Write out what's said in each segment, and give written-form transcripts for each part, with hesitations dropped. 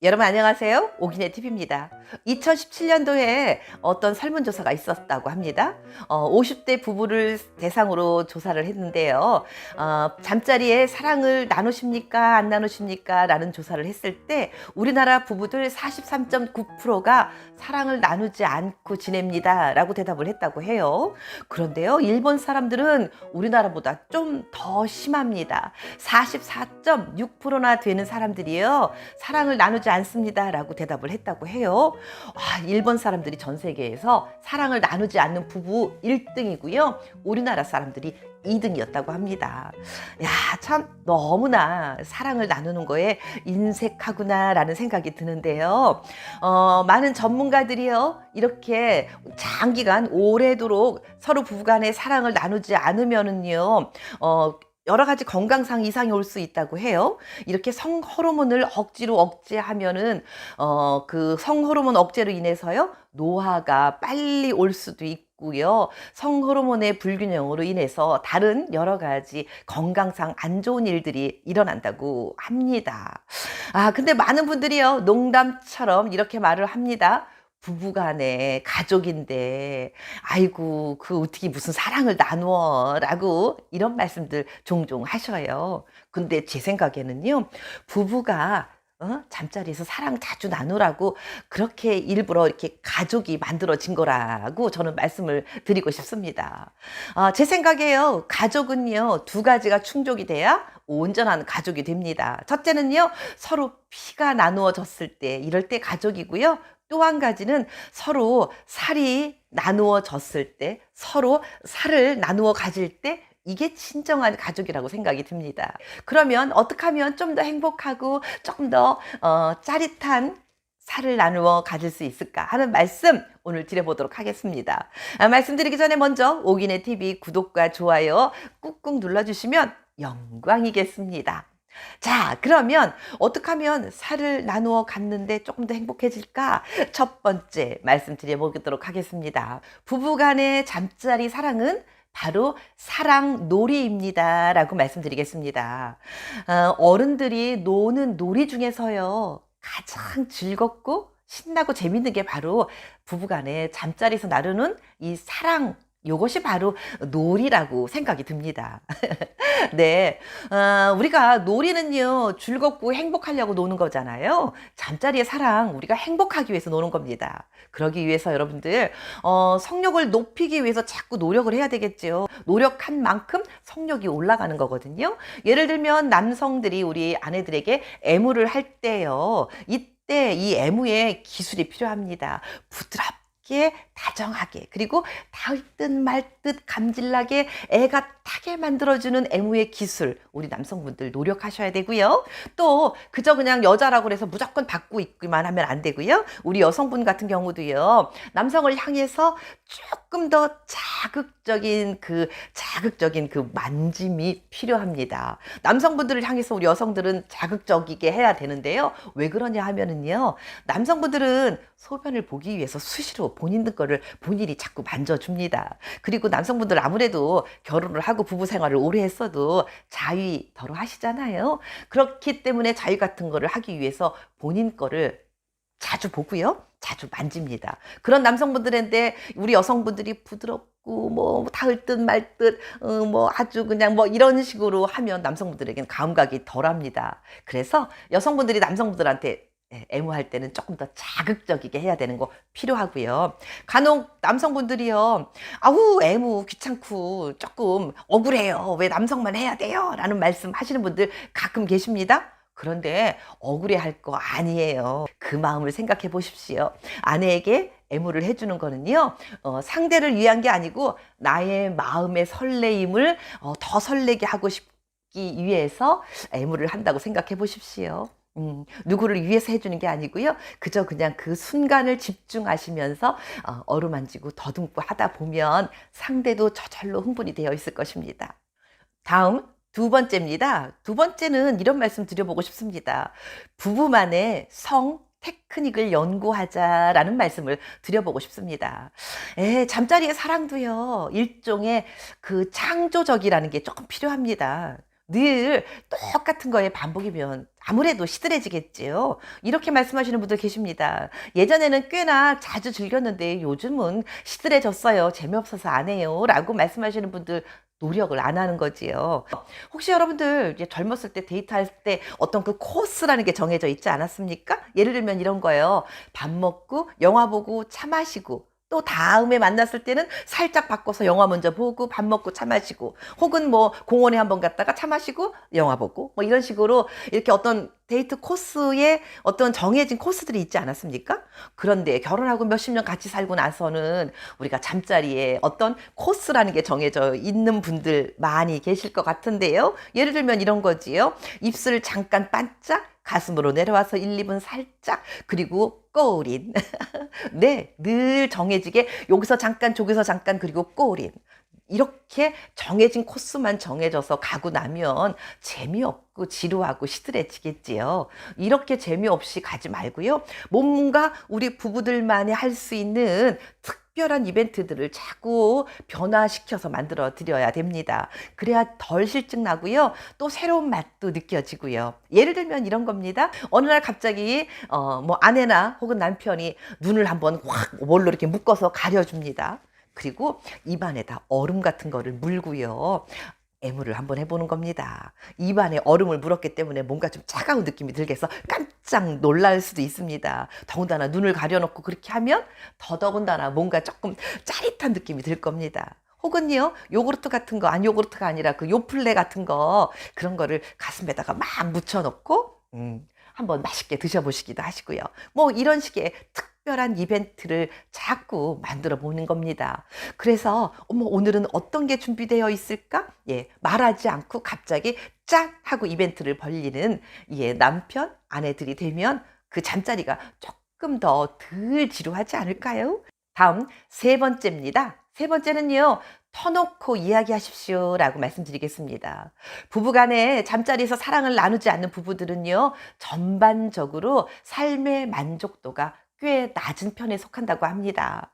여러분 안녕하세요. 오기네 TV입니다. 2017년도에 어떤 설문조사가 있었다고 합니다. 50대 부부를 대상으로 조사를 했는데요. 잠자리에 사랑을 나누십니까? 안 나누십니까? 라는 조사를 했을 때 우리나라 부부들 43.9%가 사랑을 나누지 않고 지냅니다. 라고 대답을 했다고 해요. 그런데요, 일본 사람들은 우리나라보다 좀 더 심합니다. 44.6%나 되는 사람들이요, 사랑을 나누지 않습니다 라고 대답을 했다고 해요. 일본 사람들이 전 세계에서 사랑을 나누지 않는 부부 1등이고요. 우리나라 사람들이 2등이었다고 합니다. 야, 참 너무나 사랑을 나누는 거에 인색하구나 라는 생각이 드는데요. 많은 전문가들이요, 이렇게 장기간 오래도록 서로 부부간의 사랑을 나누지 않으면은요, 여러 가지 건강상 이상이 올 수 있다고 해요. 이렇게 성호르몬을 억지로 억제하면은 그 성호르몬 억제로 인해서요, 노화가 빨리 올 수도 있고요. 성호르몬의 불균형으로 인해서 다른 여러 가지 건강상 안 좋은 일들이 일어난다고 합니다. 근데 많은 분들이요, 농담처럼 이렇게 말을 합니다. 부부간에 가족인데 아이고 그 어떻게 무슨 사랑을 나누어 라고 이런 말씀들 종종 하셔요. 근데 제 생각에는요, 부부가 잠자리에서 사랑 자주 나누라고 그렇게 일부러 이렇게 가족이 만들어진 거라고 저는 말씀을 드리고 싶습니다. 제 생각에요, 가족은요 두 가지가 충족이 돼야 온전한 가족이 됩니다. 첫째는요, 서로 피가 나누어졌을 때, 이럴 때 가족이고요. 또 한 가지는 서로 살이 나누어졌을 때, 서로 살을 나누어 가질 때, 이게 진정한 가족이라고 생각이 듭니다. 그러면 어떻게 하면 좀 더 행복하고 조금 더 짜릿한 살을 나누어 가질 수 있을까 하는 말씀 오늘 드려보도록 하겠습니다. 말씀드리기 전에 먼저 오기네 TV 구독과 좋아요 꾹꾹 눌러주시면 영광이겠습니다. 자, 그러면 어떻게 하면 살을 나누어 갔는데 조금 더 행복해질까? 첫 번째 말씀드려보도록 하겠습니다. 부부간의 잠자리 사랑은 바로 사랑놀이입니다 라고 말씀드리겠습니다. 어른들이 노는 놀이 중에서요, 가장 즐겁고 신나고 재밌는 게 바로 부부간에 잠자리에서 나누는 이 사랑, 요것이 바로 놀이라고 생각이 듭니다. 네, 우리가 놀이는요, 즐겁고 행복하려고 노는 거잖아요. 잠자리의 사랑, 우리가 행복하기 위해서 노는 겁니다. 그러기 위해서 여러분들, 성욕을 높이기 위해서 자꾸 노력을 해야 되겠죠. 노력한 만큼 성욕이 올라가는 거거든요. 예를 들면 남성들이 우리 아내들에게 애무를 할 때요, 이때 이 애무의 기술이 필요합니다. 부드럽게, 다정하게, 그리고 닿을 듯 말 듯 감질나게 애가 타게 만들어주는 애무의 기술, 우리 남성분들 노력하셔야 되고요. 또 그저 그냥 여자라고 그래서 무조건 받고 있기만 하면 안 되고요. 우리 여성분 같은 경우도요, 남성을 향해서 조금 더 자극적인 그 만짐이 필요합니다. 남성분들을 향해서 우리 여성들은 자극적이게 해야 되는데요. 왜 그러냐 하면은요, 남성분들은 소변을 보기 위해서 수시로 본인들 거를 본인이 자꾸 만져줍니다. 그리고 남성분들 아무래도 결혼을 하고 부부 생활을 오래 했어도 자위 덜어 하시잖아요. 그렇기 때문에 자위 같은 거를 하기 위해서 본인 거를 자주 보고요, 자주 만집니다. 그런 남성분들인데 우리 여성분들이 부드럽고 뭐 닿을 듯 말 듯 뭐 아주 그냥 뭐 이런 식으로 하면 남성분들에게는 감각이 덜합니다. 그래서 여성분들이 남성분들한테 애무할 때는 조금 더 자극적이게 해야 되는 거 필요하고요. 간혹 남성분들이요, 아우 애무 귀찮고 조금 억울해요, 왜 남성만 해야 돼요? 라는 말씀 하시는 분들 가끔 계십니다. 그런데 억울해할 거 아니에요. 그 마음을 생각해 보십시오. 아내에게 애무를 해주는 거는요, 상대를 위한 게 아니고 나의 마음의 설레임을 더 설레게 하고 싶기 위해서 애무를 한다고 생각해 보십시오. 누구를 위해서 해주는 게 아니고요, 그저 그냥 그 순간을 집중하시면서 어루만지고 더듬고 하다 보면 상대도 저절로 흥분이 되어 있을 것입니다. 다음 두 번째입니다. 두 번째는 이런 말씀 드려보고 싶습니다. 부부만의 성 테크닉을 연구하자라는 말씀을 드려보고 싶습니다. 잠자리의 사랑도요, 일종의 그 창조적이라는 게 조금 필요합니다. 늘 똑같은 거에 반복이면 아무래도 시들해지겠지요. 이렇게 말씀하시는 분들 계십니다. 예전에는 꽤나 자주 즐겼는데 요즘은 시들해졌어요. 재미없어서 안 해요. 라고 말씀하시는 분들 노력을 안 하는 거지요. 혹시 여러분들 이제 젊었을 때 데이트할 때 어떤 그 코스라는 게 정해져 있지 않았습니까? 예를 들면 이런 거예요. 밥 먹고 영화 보고 차 마시고 또 다음에 만났을 때는 살짝 바꿔서 영화 먼저 보고 밥 먹고 차 마시고 혹은 뭐 공원에 한번 갔다가 차 마시고 영화 보고 뭐 이런 식으로 이렇게 어떤 데이트 코스에 어떤 정해진 코스들이 있지 않았습니까? 그런데 결혼하고 몇십 년 같이 살고 나서는 우리가 잠자리에 어떤 코스라는 게 정해져 있는 분들 많이 계실 것 같은데요. 예를 들면 이런 거지요. 입술 잠깐 반짝, 가슴으로 내려와서 1, 2분 살짝, 그리고 꼬린. 네, 늘 정해지게 여기서 잠깐, 저기서 잠깐, 그리고 꼬린. 이렇게 정해진 코스만 정해져서 가고 나면 재미없고 지루하고 시들해지겠지요. 이렇게 재미없이 가지 말고요. 뭔가 우리 부부들만이 할 수 있는 특별한 이벤트들을 자꾸 변화시켜서 만들어 드려야 됩니다. 그래야 덜 실증 나고요. 또 새로운 맛도 느껴지고요. 예를 들면 이런 겁니다. 어느 날 갑자기 뭐 아내나 혹은 남편이 눈을 한번 확 뭘로 이렇게 묶어서 가려줍니다. 그리고 입안에다 얼음 같은 거를 물고요. 애무를 한번 해보는 겁니다. 입안에 얼음을 물었기 때문에 뭔가 좀 차가운 느낌이 들겠어 깜짝 놀랄 수도 있습니다. 더군다나 눈을 가려놓고 그렇게 하면 더더군다나 뭔가 조금 짜릿한 느낌이 들 겁니다. 혹은요, 요구르트 같은 거, 아니 요구르트가 아니라 그 요플레 같은 거, 그런 거를 가슴에다가 막 묻혀놓고, 한번 맛있게 드셔보시기도 하시고요. 뭐 이런 식의 특별한 이벤트를 자꾸 만들어 보는 겁니다. 그래서 어머 오늘은 어떤 게 준비되어 있을까? 예, 말하지 않고 갑자기 짠 하고 이벤트를 벌리는 예, 남편, 아내들이 되면 그 잠자리가 조금 더 덜 지루하지 않을까요? 다음 세 번째입니다. 세 번째는요. 터놓고 이야기하십시오 라고 말씀드리겠습니다. 부부간에 잠자리에서 사랑을 나누지 않는 부부들은요. 전반적으로 삶의 만족도가 꽤 낮은 편에 속한다고 합니다.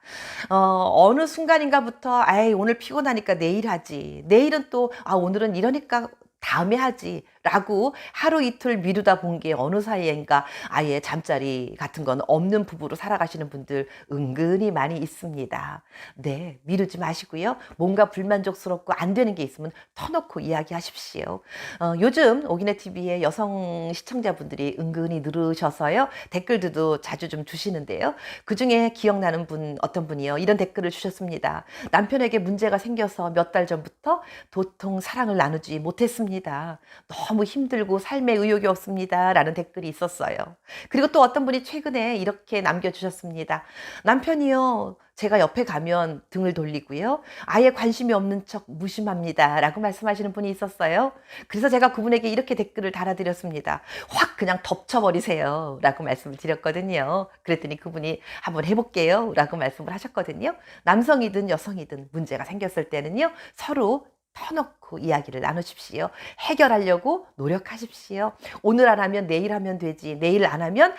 어느 순간인가부터 아이 오늘 피곤하니까 내일 하지. 내일은 또 오늘은 이러니까 다음에 하지 라고 하루 이틀 미루다 본 게 어느 사이인가 아예 잠자리 같은 건 없는 부부로 살아가시는 분들 은근히 많이 있습니다. 네, 미루지 마시고요. 뭔가 불만족스럽고 안 되는 게 있으면 터놓고 이야기하십시오. 요즘 오기네 TV의 여성 시청자분들이 은근히 늘으셔서요. 댓글들도 자주 좀 주시는데요. 그중에 기억나는 분 어떤 분이요. 이런 댓글을 주셨습니다. 남편에게 문제가 생겨서 몇 달 전부터 도통 사랑을 나누지 못했습니다. 너무 힘들고 삶에 의욕이 없습니다. 라는 댓글이 있었어요. 그리고 또 어떤 분이 최근에 이렇게 남겨주셨습니다. 남편이요. 제가 옆에 가면 등을 돌리고요. 아예 관심이 없는 척 무심합니다. 라고 말씀하시는 분이 있었어요. 그래서 제가 그분에게 이렇게 댓글을 달아드렸습니다. 확 그냥 덮쳐버리세요. 라고 말씀을 드렸거든요. 그랬더니 그분이 한번 해볼게요. 라고 말씀을 하셨거든요. 남성이든 여성이든 문제가 생겼을 때는요. 서로 터놓고 이야기를 나누십시오. 해결하려고 노력하십시오. 오늘 안 하면 내일 하면 되지. 내일 안 하면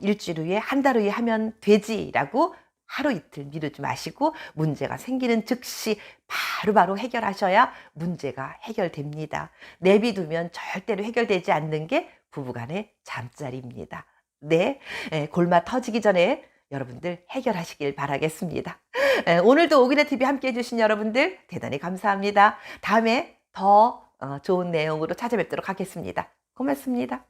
일주일 후에 한 달 후에 하면 되지라고 하루 이틀 미루지 마시고 문제가 생기는 즉시 바로바로 해결하셔야 문제가 해결됩니다. 내비두면 절대로 해결되지 않는 게 부부간의 잠자리입니다. 네, 골마 터지기 전에 여러분들 해결하시길 바라겠습니다. 오늘도 오기네 TV 함께 해주신 여러분들 대단히 감사합니다. 다음에 더 좋은 내용으로 찾아뵙도록 하겠습니다. 고맙습니다.